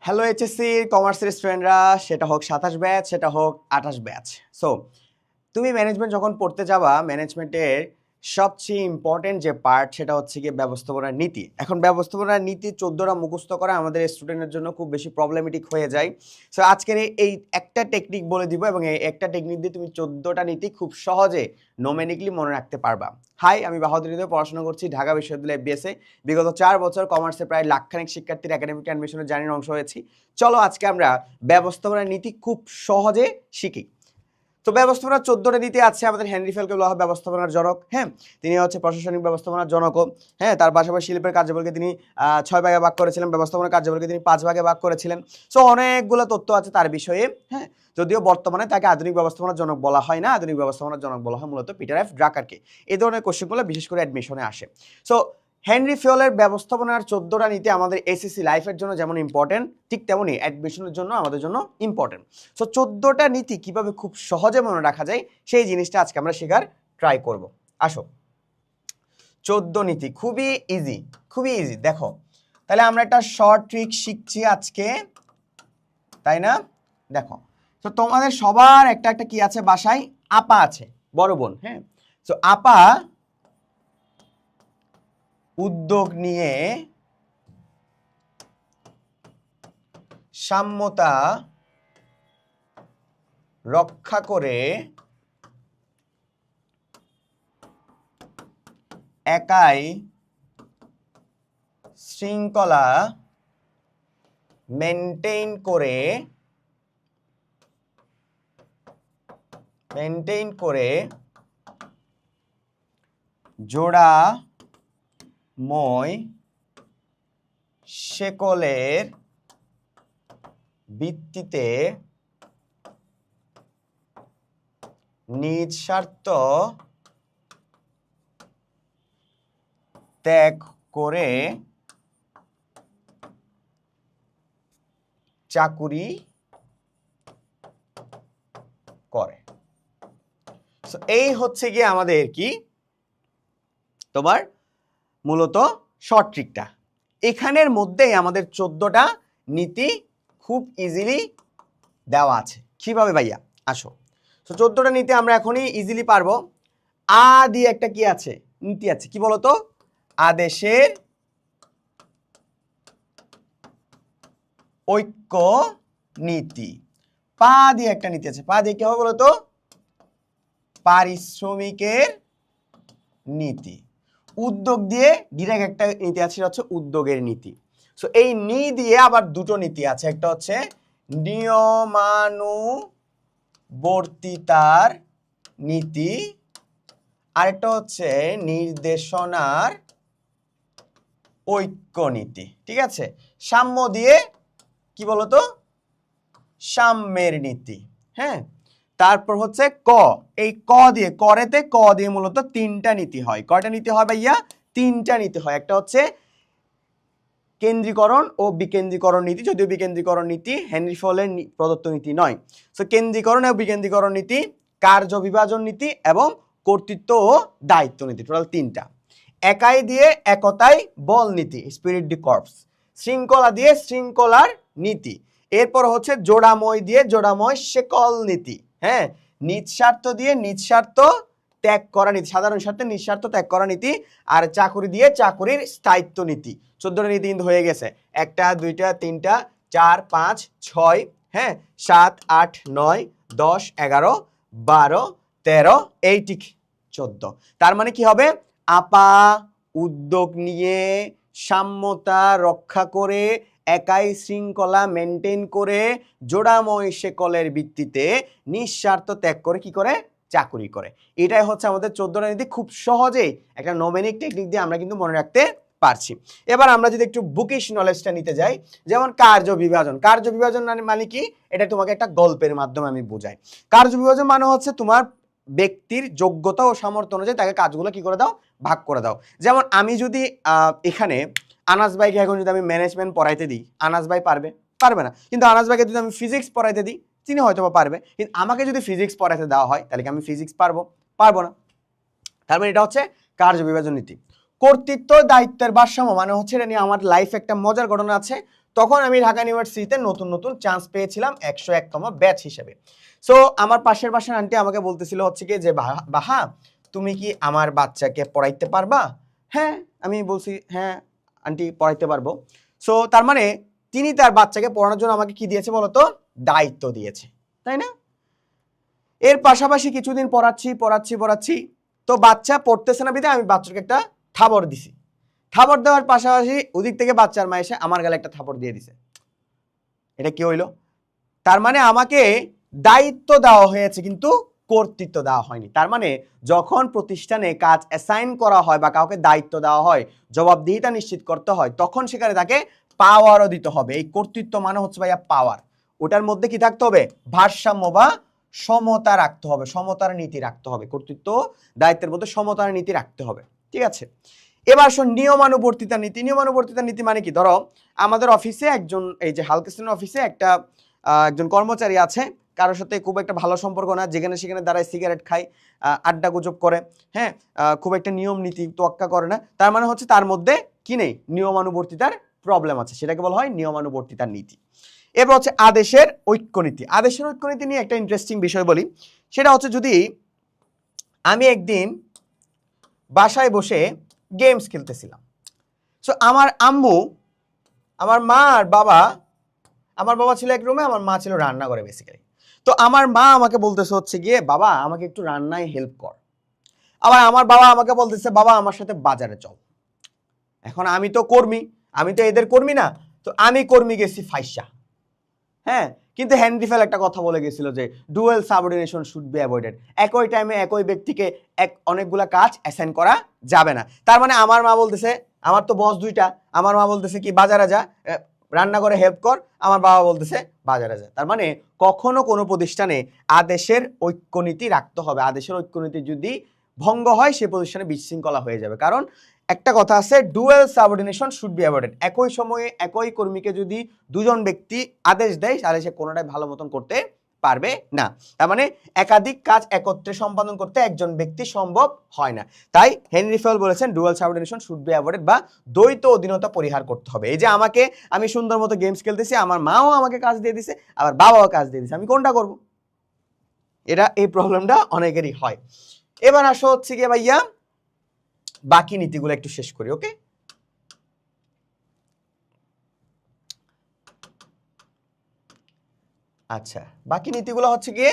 Hello HSC কমার্সের স্টুডেন্টরা, সেটা হোক 27 ব্যাচ, সেটা হোক 28 ব্যাচ। সো তুমি ম্যানেজমেন্ট যখন পড়তে যাবা, ম্যানেজমেন্টের সবচেয়ে ইম্পর্টেন্ট যে পার্ট সেটা হচ্ছে গিয়ে ব্যবস্থাপনার নীতি। এখন ব্যবস্থাপনার নীতি 14টা মুখস্থ করা আমাদের স্টুডেন্টের জন্য খুব বেশি প্রবলেমেটিক হয়ে যায়। সো আজকের এই একটা টেকনিক বলে দিব এবং এই একটা টেকনিক দিয়ে তুমি 14টা নীতি খুব সহজে নোমেনিকলি মনে রাখতে পারবা। হাই, আমি বাহাদুর হৃদয় পড়াশোনা করছি ঢাকা বিশ্ববিদ্যালয়ে বিএসএ। বিগত 4 বছর কমার্সে প্রায় লাখখানেক শিক্ষার্থীর একাডেমিক অ্যাডমিশনের জার্নির অংশ হয়েছি। চলো আজকে আমরা ব্যবস্থাপনার নীতি খুব সহজে শিখি। তো ব্যবস্থাপনার 14টা নীতি আছে। আমাদের হেনরি ফেলকে বলা হয় ব্যবস্থাপনার জনক। হ্যাঁ, তিনি হচ্ছে প্রশাসনিক ব্যবস্থাপনার জনকও। হ্যাঁ, তার পাশাপাশি শিল্পের কার্যাবলীকে তিনি 6 ভাগে ভাগ করেছিলেন, ব্যবস্থাপনার কার্যাবলীকে তিনি 5 ভাগে ভাগ করেছিলেন। সো অনেকগুলো তথ্য আছে তার বিষয়ে। হ্যাঁ, যদিও বর্তমানে তাকে আধুনিক ব্যবস্থাপনার জনক বলা হয় না, আধুনিক ব্যবস্থাপনার জনক বলা হয় মূলত পিটার এফ ড্রাকারকে। এই ধরনের কোশ্চেনগুলো বিশেষ করে অ্যাডমিশনে আসে। সো হেনরি ফিওলের ব্যবস্থাপনার 14টা নীতি আমাদের এসএসসি লাইফের জন্য যেমন ইম্পর্টেন্ট, ঠিক তেমনই অ্যাডমিশনের জন্য আমাদের জন্য ইম্পর্টেন্ট। সো 14টা নীতি কিভাবে খুব সহজে মনে রাখা যায় সেই জিনিসটা আজকে আমরা শেখার ট্রাই করব। আসো, 14 নীতি খুবই ইজি, খুবই ইজি। দেখো, তাহলে আমরা একটা শর্ট ট্রিক শিখছি আজকে, তাই না? দেখো, তো তোমাদের সবার একটা একটা কি আছে বাসায়? আপা আছে, বড় বোন। হ্যাঁ, তো আপা উদ্যোগ নিয়ে সাম্যতা রক্ষা করে একাই শৃঙ্খলা মেনটেইন করে জোড়াময় শেকলের ভিত্তিতে নিজ স্বার্থ ত্যাগ করে চাকুরি করে। এই হচ্ছে গিয়ে আমাদের কি তোমার মূলত শর্ট ট্রিকটা। এখানের মধ্যেই আমাদের 14টা নীতি খুব ইজিলি দেওয়া আছে। কিভাবে ভাইয়া? আসো, তো 14টা নীতি আমরা এখনই ইজিলি পারবো। আ দিয়ে একটা কি আছে? নীতি আছে। কি বলতো? আদেশের ঐক্য নীতি। পা দিয়ে একটা নীতি আছে। পা দিয়ে কি হবে বলতো? পারিশ্রমিকের নীতি। উদ্যোগ দিয়ে ডিরেক্ট একটা নীতি আছে, হচ্ছে উদ্যোগের নীতি। সো এই নি দিয়ে আবার দুটো নীতি আছে, একটা হচ্ছে নিয়মানুবর্তিতার নীতি, আরেকটা হচ্ছে নির্দেশনার ঐক্য নীতি। ঠিক আছে? সাম্য দিয়ে কি বলতো? সাম্যের নীতি। হ্যাঁ, তারপর হচ্ছে ক। এই ক দিয়ে, করেতে ক দিয়ে মূলত 3টা নীতি হয়। কয়টা নীতি হয় ভাইয়া? 3টা নীতি হয়। একটা হচ্ছে কেন্দ্রীকরণ ও বিকেন্দ্রীকরণ নীতি, যদিও বিকেন্দ্রীকরণ নীতি হেনরি ফলের প্রদত্ত নীতি নয়। সো কেন্দ্রীকরণ ও বিকেন্দ্রীকরণ নীতি, কার্য বিভাজন নীতি এবং কর্তৃত্ব ও দায়িত্ব নীতি, টোটাল 3টা। একাই দিয়ে একতায় বল নীতি, স্পিরিট ডি কর্পস। শৃঙ্খলা দিয়ে শৃঙ্খলার নীতি। এরপর হচ্ছে জোড়াময় দিয়ে জোড়াময় শেকল নীতি। হ্যাঁ, নিঃস্বার্থ দিয়ে নিঃস্বার্থ ত্যাগ করা নীতি, সাধারণ স্বার্থে নিঃস্বার্থ ত্যাগ করা নীতি। আর চাকুরি দিয়ে চাকুরির স্থায়িত্ব নীতি। 14টা নীতি কিন্তু হয়ে গেছে। 1টা 2টা 3টা 4 5 6, হ্যাঁ, 7 8 9 10 11 12 13, এই ঠিক 14। তার মানে কি হবে? আপা উদ্যোগ নিয়ে সাম্যতা রক্ষা করে একাই শৃঙ্খলা মেনটেন করে জোড়াময় শেকলের ভিত্তিতে নিঃস্বার্থ ত্যাগ করে কি করে? চাকুরি করে। এটাই হচ্ছে আমাদের 14টা নীতি। খুব সহজেই একটা নোমেনিক টেকনিক দিয়ে আমরা কিন্তু মনে রাখতে পারছি। এবার আমরা যদি একটু বুকিশ নলেজটা নিতে যাই, যেমন কার্য বিভাজন। কার্য বিভাজন মানে কি? এটা তোমাকে একটা গল্পের মাধ্যমে আমি বোঝাই। কার্য বিভাজন মানে হচ্ছে তোমার ব্যক্তির যোগ্যতা ও সামর্থ্য অনুযায়ী তাকে কাজগুলো কি করে দাও? ভাগ করে দাও। যেমন আমি যদি এখানে আনাস ভাইকে এখন যদি আমি ম্যানেজমেন্ট পড়াইতে দিই, আনাস ভাই পারবে? পারবে না। কিন্তু আনাস ভাইকে যদি আমি ফিজিক্স পড়াইতে দিই, তিনি হয়তো পারবে। কিন্তু আমাকে যদি ফিজিক্স পড়াইতে দেওয়া হয়, তাহলে কি আমি ফিজিক্স পারবো? পারবো না। তার মানে এটা হচ্ছে কার্য বিভাজন নীতি। কর্তৃত্ব দায়িত্বের ভারসাম্য মানে হচ্ছে, এটা নিয়ে আমার লাইফে একটা মজার ঘটনা আছে। তখন আমি ঢাকা ইউনিভার্সিটিতে নতুন নতুন চান্স পেয়েছিলাম 101তম ব্যাচ হিসেবে। সো আমার পাশের বাসার আন্টি আমাকে বলতেছিল হচ্ছে কি যে বাহা তুমি কি আমার বাচ্চাকে পড়াইতে পারবা? হ্যাঁ, আমি বলছি হ্যাঁ আন্টি পড়াইতে পারবো। সো তার মানে তিনি তার বাচ্চাকে পড়ানোর জন্য আমাকে কি দিয়েছে বলতো? দায়িত্ব দিয়েছে, তাই না? এর পাশাপাশি কিছুদিন পড়াচ্ছি, তো বাচ্চা পড়তেছে না বিধায় আমি বাচ্চাকে একটা থাবড় দিছি। থাবড় দেওয়ার পাশাপাশি ওদিক থেকে বাচ্চার মা এসে আমার গালে একটা থাবড় দিয়ে দিছে। এটা কি হইলো? তার মানে আমাকে দায়িত্ব দেওয়া হয়েছে কিন্তু কর্তৃত্ব দেওয়া হয়নি। তার মানে যখন প্রতিষ্ঠানে কাজ অ্যাসাইন করা হয় বা কাউকে দায়িত্ব দেওয়া হয়, জবাবদিহিতা নিশ্চিত করতে হয়, তখন সেখানে তাকে পাওয়ারও দিতে হবে। এই কর্তৃত্ব মানে হচ্ছে ভাইয়া পাওয়ার। ওটার মধ্যে কি থাকতে হবে? ভারসাম্য বা সমতা রাখতে হবে, সমতার নীতি রাখতে হবে। কর্তৃত্ব দায়িত্বের মধ্যে সমতার নীতি রাখতে হবে, ঠিক আছে? এবার আসুন নিয়মানুবর্তিতা নীতি। নিয়মানুবর্তিতা নীতি মানে কি? ধরো আমাদের অফিসে একজন, এই যে হালকেস্টেনের অফিসে একজন কর্মচারী আছে, কারোর সাথে খুব একটা ভালো সম্পর্ক না, যেখানে সেখানে দাঁড়ায় সিগারেট খায়, আড্ডা গুজব করে, হ্যাঁ, খুব একটা নিয়ম নীতি তোয়াক্কা করে না। তার মানে হচ্ছে তার মধ্যে কি নেই? নিয়মানুবর্তিতার প্রবলেম আছে, সেটাকে বলা হয় নিয়মানুবর্তিতার নীতি। এবার হচ্ছে আদেশের ঐক্যনীতি। আদেশের ঐক্যনীতি নিয়ে একটা ইন্টারেস্টিং বিষয় বলি, সেটা হচ্ছে যদি আমি একদিন বাসায় বসে গেমস খেলতেছিলাম, সো আমার আম্মু, আমার মা আর বাবা, আমার বাবা ছিল এক রুমে, আমার মা ছিল রান্নাঘরে বেসিক্যালি। তো আমার মা আমাকে বলতেছে হচ্ছে গিয়ে বাবা আমাকে একটু রান্নায় হেল্প কর। আবার আমার বাবা আমাকে বলতেছে বাবা আমার সাথে বাজারে চল। এখন আমি তো কর্মী, আমি তো এদের কর্মী না, তো আমি কর্মী গেছি ফাইসা। হ্যাঁ, কিন্তু হেনরি ফেল একটা কথা বলে গেছিল যে ডুয়েল সাবঅর্ডিনেশন শুড বি অ্যাভয়েডেড। একই টাইমে একই ব্যক্তিকে অনেকগুলা কাজ অ্যাসাইন করা যাবে না। তার মানে আমার মা বলতেছে, আমার তো বস দুইটা, আমার মা বলতেছে কি বাজারে যা, রান্না করে হেল্প কর, আমার বাবা বলতেছে বাজারে যা। তার মানে কখনো কোনো প্রতিষ্ঠানে আদেশের ঐক্যনীতি রাখতে হবে। আদেশের ঐক্যনীতি যদি ভঙ্গ হয় সে প্রতিষ্ঠানে বিশৃঙ্খলা হয়ে যাবে। কারণ একটা কথা আছে, ডুয়েল সাবঅর্ডিনেশন শুড বি অ্যাভয়েডেড। একই সময়ে একই কর্মীকে যদি দুজন ব্যক্তি আদেশ দেয় তাহলে সে কোনোটাই ভালো মতন করতে পারবে না। তার মানে একাধিক কাজ একত্রে সম্পাদন করতে একজন ব্যক্তি সম্ভব হয় না। তাই হেনরি ফেল বলেছেন ডুয়েল সাবঅর্ডিনেশন শুড বি অ্যাভয়েডেড, বা দ্বৈত অধীনতা পরিহার করতে হবে। এই যে আমি সুন্দর মতো গেমস খেলতেছি, আমার মাও আমাকে কাজ দিয়ে দিছে, আবার বাবাও কাজ দিয়ে দিছে, আমি কোনটা করব? এই প্রবলেমটা অনেকেরই হয়। এবার আসো হচ্ছে গিয়ে ভাইয়া বাকি নীতিগুলো একটু শেষ করি, ওকে? আচ্ছা, বাকি নীতিগুলো হচ্ছে গিয়ে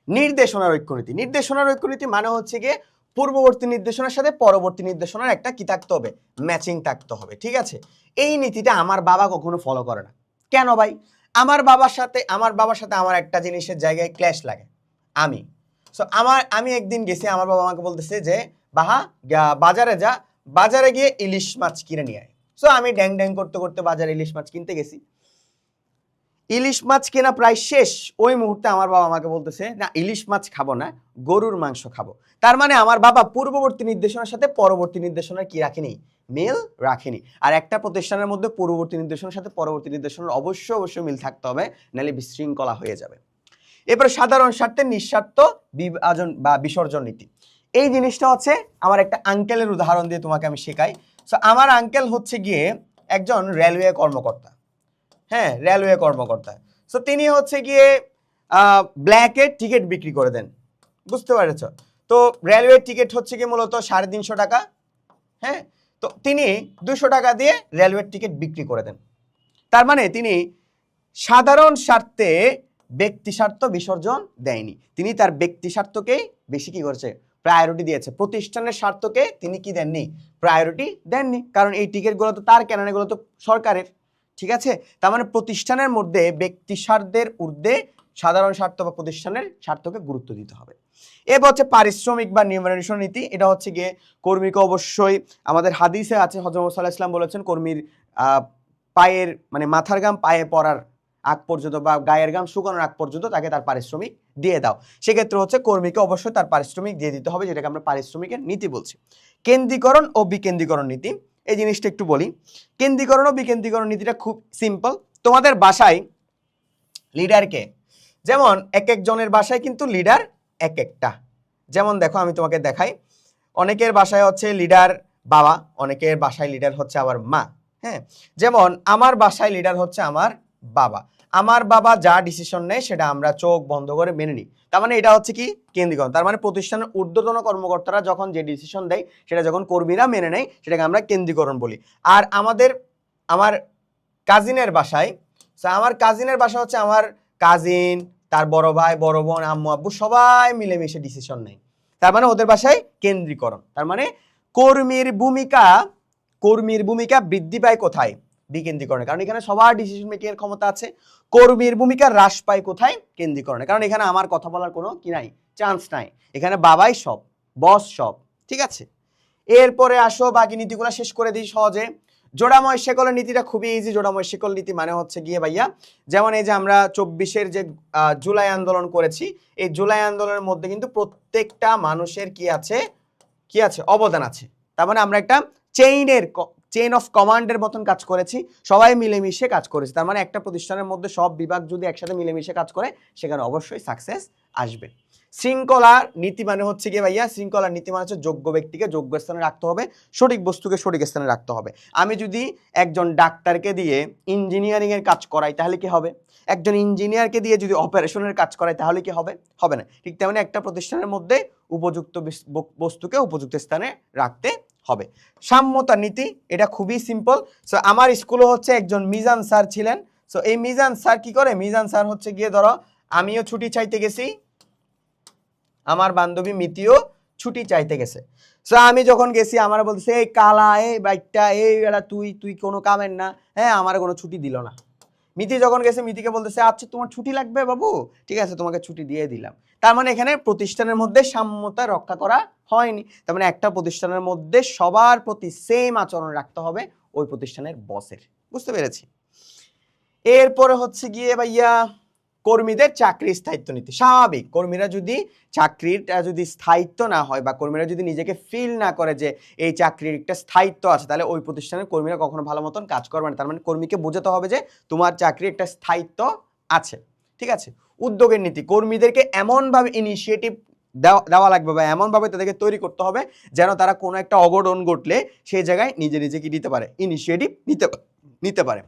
নির্দেশনার ঐক্যনীতি। নির্দেশনার ঐক্যনীতি মানে হচ্ছে গিয়ে পূর্ববর্তী নির্দেশনার সাথে পরবর্তী নির্দেশনার একটা কি থাকতে হবে? ম্যাচিং থাকতে হবে, ঠিক আছে? এই নীতিটা আমার বাবা কখনো ফলো করে না। কেন ভাই? আমার বাবার সাথে আমার একটা জিনিসের জায়গায় ক্ল্যাশ লাগে। আমি একদিন গেছি, আমার বাবা আমাকে বলতেছে যে বাহা বাজারে যা, বাজারে গিয়ে ইলিশ মাছ কিনে নিয়ে আয়। সো আমি ড্যাং ড্যাং করতে করতে বাজারে ইলিশ মাছ কিনতে গেছি। ইলিশ মাছ কেনা প্রায় শেষ, ওই মুহূর্তে আমার বাবা আমাকে বলতেছে না ইলিশ মাছ খাবো না, গরুর মাংস খাবো। তার মানে আমার বাবা পূর্ববর্তী নির্দেশনার সাথে পরবর্তী নির্দেশনার কি রাখেনি? মিল রাখেনি। আর একটা প্রতিষ্ঠানের মধ্যে পূর্ববর্তী নির্দেশনার সাথে পরবর্তী নির্দেশনার অবশ্যই মিল থাকতে হবে, নাহলে বিশৃঙ্খলা হয়ে যাবে। এরপরে সাধারণ স্বার্থে নিঃস্বার্থ বিভাজন বা বিসর্জন নীতি। এই জিনিসটা হচ্ছে আমার একটা আঙ্কেলের উদাহরণ দিয়ে তোমাকে আমি শেখাই। সো আমার আঙ্কেল হচ্ছে গিয়ে একজন রেলওয়ে কর্মকর্তা। হ্যাঁ, রেলওয়ে কর্মকর্তা। সো তিনি হচ্ছে গিয়ে ব্ল্যাকে টিকিট বিক্রি করে দেন, বুঝতে পেরেছ? তো রেলওয়ে টিকিট হচ্ছে গিয়ে মূলত 350 টাকা। হ্যাঁ, তো তিনি 200 টাকা দিয়ে রেলওয়ে টিকিট বিক্রি করে দেন। তার মানে তিনি সাধারণ স্বার্থে ব্যক্তি স্বার্থ বিসর্জন দেয়নি, তিনি তার ব্যক্তি স্বার্থকেই বেশি কি করেছে? প্রায়োরিটি দিয়েছে। প্রতিষ্ঠানের স্বার্থকে তিনি কি দেননি? প্রায়োরিটি দেননি। কারণ এই টিকিটগুলো তো তার কেনা, এগুলো তো সরকারের, ঠিক আছে? তার মানে প্রতিষ্ঠানের মধ্যে ব্যক্তি স্বার্থের ঊর্ধ্বে সাধারণ স্বার্থ বা প্রতিষ্ঠানের স্বার্থকে গুরুত্ব দিতে হবে। এবার হচ্ছে পারিশ্রমিক বা নিউমারেশন নীতি। এটা হচ্ছে গিয়ে কর্মীকে অবশ্যই, আমাদের হাদিসে আছে হযরত মুহাম্মদ সাল্লাল্লাহু আলাইহি ওয়াসাল্লাম বলেছেন কর্মীর পায়ের মানে মাথার ঘাম পায়ে পড়ার আগ পর্যন্ত বা গায়ের ঘাম শুকানোর আগ পর্যন্ত তাকে তার পারিশ্রমিক দিয়ে দাও। সেক্ষেত্রে হচ্ছে কর্মীকে অবশ্যই তার পারিশ্রমিক দিয়ে দিতে হবে, যেটাকে আমরা পারিশ্রমিকের নীতি বলছি। কেন্দ্রীকরণ ও বিকেন্দ্রীকরণ নীতি, এই জিনিসটা একটু বলি। কেন্দ্রীকরণ ও বিকেন্দ্রীকরণ নীতিটা খুব সিম্পল। তোমাদের বাসায় লিডারকে, যেমন এক একজনের বাসায় কিন্তু লিডার এক একটা। যেমন দেখো আমি তোমাকে দেখাই, অনেকের বাসায় হচ্ছে লিডার বাবা, অনেকের বাসায় লিডার হচ্ছে আবার মা। হ্যাঁ, যেমন আমার বাসায় লিডার হচ্ছে আমার বাবা। আমার বাবা যা ডিসিশন নেয় সেটা আমরা চোখ বন্ধ করে মেনে নিই। তার মানে এটা হচ্ছে কি কেন্দ্রীকরণ। তার মানে প্রতিষ্ঠানের ঊর্ধ্বতন কর্মকর্তারা যখন যে ডিসিশন দেয় সেটা যখন কর্মীরা মেনে নেয় সেটাকে আমরা কেন্দ্রীকরণ বলি। আর আমার কাজিনের বাসায়, আমার কাজিনের বাসা হচ্ছে আমার কাজিন, তার বড় ভাই, বড় বোন, আম্মু আব্বু সবাই মিলেমিশে ডিসিশন নেয়। তার মানে ওদের বাসায় কেন্দ্রীকরণ। তার মানে কর্মীর ভূমিকা বৃদ্ধি পায় কোথায়? বিকেন্দ্রীকরণে, কারণ এখানে সবার ডিসিশন মেকিং এর ক্ষমতা আছে। কর্মীর ভূমিকা হ্রাস পায় কোথায়? কেন্দ্রীকরণে, কারণ এখানে আমার কথা বলার কোনো কি নাই, চান্স নাই। এখানে বাবাই সব, বস সব। ঠিক আছে, এরপরে আসো বাকি নীতিগুলো শেষ করে দিই সহজে। জোড়াময় শেকলের নীতিটা খুবই ইজি। জোড়াময় শেকল নীতি মানে হচ্ছে গিয়ে ভাইয়া, যেমন এই যে আমরা 24-এর যে জুলাই আন্দোলন করেছি, এই জুলাই আন্দোলনের মধ্যে কিন্তু প্রত্যেকটা মানুষের কি আছে অবদান আছে। তার মানে আমরা একটা চেইন অফ কমান্ডের মতন কাজ করেছি, সবাই মিলেমিশে কাজ করেছি। তার মানে একটা প্রতিষ্ঠানের মধ্যে সব বিভাগ যদি একসাথে মিলেমিশে কাজ করে সেখানে অবশ্যই সাকসেস আসবে। শৃঙ্খলার নীতি মানে হচ্ছে গিয়ে ভাইয়া, শৃঙ্খলার নীতি মানে হচ্ছে যোগ্য ব্যক্তিকে যোগ্য স্থানে রাখতে হবে, সঠিক বস্তুকে সঠিক স্থানে রাখতে হবে। আমি যদি একজন ডাক্তারকে দিয়ে ইঞ্জিনিয়ারিং এর কাজ করাই তাহলে কি হবে? একজন ইঞ্জিনিয়ারকে দিয়ে যদি অপারেশনের কাজ করাই তাহলে কি হবে? হবে না। ঠিক তেমনি একটা প্রতিষ্ঠানের মধ্যে উপযুক্ত বস্তুকে উপযুক্ত স্থানে রাখতে হবে। সাম্যতার নীতি, এটা খুবই সিম্পল। সো আমার স্কুলে হচ্ছে একজন মিজান স্যার ছিলেন। সো এই মিজান স্যার কি করে? মিজান স্যার হচ্ছে গিয়ে ধরো আমিও ছুটি চাইতে গেছি, আমার বান্ধবী মিতিও ছুটি চাইতে গেছে। সো আমি যখন গেছি আমার বলছে এই কালা, এই বাইকটা, এই বেড়া তুই কোনো কামের না, হ্যাঁ আমার কোনো ছুটি দিল না। মিতি যখন গেছে মিতিকে বলতেছে আচ্ছা তোমার ছুটি লাগবে বাবু, ঠিক আছে তোমাকে ছুটি দিয়ে দিলাম। তার মানে এখানে প্রতিষ্ঠানের মধ্যে সাম্যতা রক্ষা করা হয়নি। তার মানে একটা প্রতিষ্ঠানের মধ্যে সবার প্রতি সেম আচরণ রাখতে হবে ওই প্রতিষ্ঠানের বসের। বুঝতে পেরেছি? এরপরে হচ্ছে গিয়ে ভাইয়া কর্মীদের চাকরির স্থায়িত্ব নীতি। স্বাভাবিক, কর্মীরা যদি চাকরিটা যদি স্থায়িত্ব না হয় বা কর্মীরা যদি নিজেকে ফিল না করে যে এই চাকরির একটা স্থায়িত্ব আছে, তাহলে ওই প্রতিষ্ঠানের কর্মীরা কখনো ভালো মতন কাজ করবে না। তার মানে কর্মীকে বোঝাতে হবে যে তোমার চাকরির একটা স্থায়িত্ব আছে। ঠিক আছে, উদ্যোগের নীতি, কর্মীদেরকে এমনভাবে ইনিশিয়েটিভ দেওয়া লাগবে বা এমনভাবে তাদেরকে তৈরি করতে হবে যেন তারা কোনো একটা অঘটন ঘটলে সেই জায়গায় নিজে কি দিতে পারে, ইনিশিয়েটিভ নিতে পারে।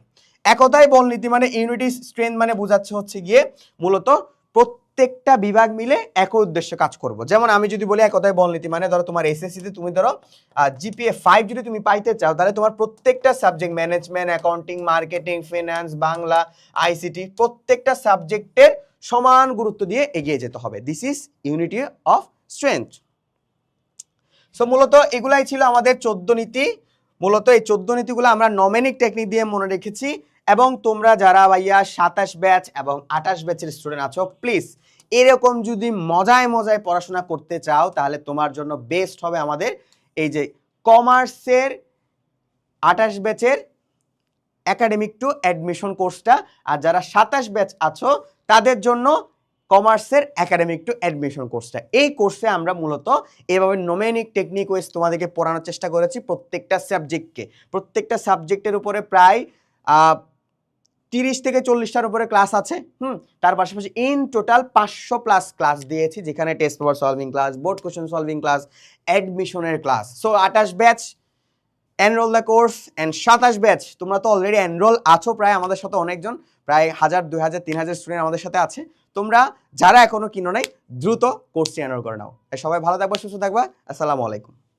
একতাই বল নীতি মানে ইউনিটি স্ট্রেংথ মানে বোঝাচ্ছে হচ্ছে গিয়ে মূলত প্রত্যেকটা বিভাগ মিলে একই উদ্দেশ্যে কাজ করব। যেমন আমি যদি বলি একতাই বল নীতি মানে ধরো তোমার এসএসসিতে তুমি ধরো জিপিএ 5 যদি তুমি পাইতে চাও, তাহলে তোমার প্রত্যেকটা subject, management, accounting, marketing, finance, Bangla, ICT, প্রত্যেকটা সাবজেক্টের সমান গুরুত্ব দিয়ে এগিয়ে যেতে হবে। This is unity of strength. So মূলত এগুলাই ছিল আমাদের 14 নীতি। মূলত এই 14 নীতিগুলো আমরা নমেনিক টেকনিক দিয়ে মনে রেখেছি। এবং তোমরা যারা ভাইয়া 27 ব্যাচ এবং 28 ব্যাচের স্টুডেন্ট আছো, প্লিজ এরকম যদি মজায় পড়াশোনা করতে চাও তাহলে তোমার জন্য বেস্ট হবে আমাদের এই যে কমার্সের 28 ব্যাচের একাডেমিক টু অ্যাডমিশন কোর্সটা। আর যারা 27 ব্যাচ আছো তাদের জন্য কমার্সের একাডেমিক টু অ্যাডমিশন কোর্সটা। এই কোর্সে আমরা মূলত এভাবে নোমেনিক টেকনিক ওয়েজ তোমাদেরকে পড়ানোর চেষ্টা করেছি প্রত্যেকটা সাবজেক্টের উপরে প্রায় 30 থেকে 40টার উপরে ক্লাস আছে। তার পাশাপাশি ইন টোটাল 500+ ক্লাস দিয়েছি, যেখানে test paper solving class, board question solving class, অ্যাডমিশনের class. So 28 batch enroll the course and 27 batch তোমরা তো অলরেডি এনরোল আছো প্রায় আমাদের সাথে, অনেকজন প্রায় 1000, 2000, 3000 স্টুডেন্ট আমাদের সাথে আছে। তোমরা যারা এখনো কিনো নাই দ্রুত কোর্সটি এনরোল করে নাও। সবাই ভালো থাকবা, সুস্থ থাকবা। আসসালামু আলাইকুম।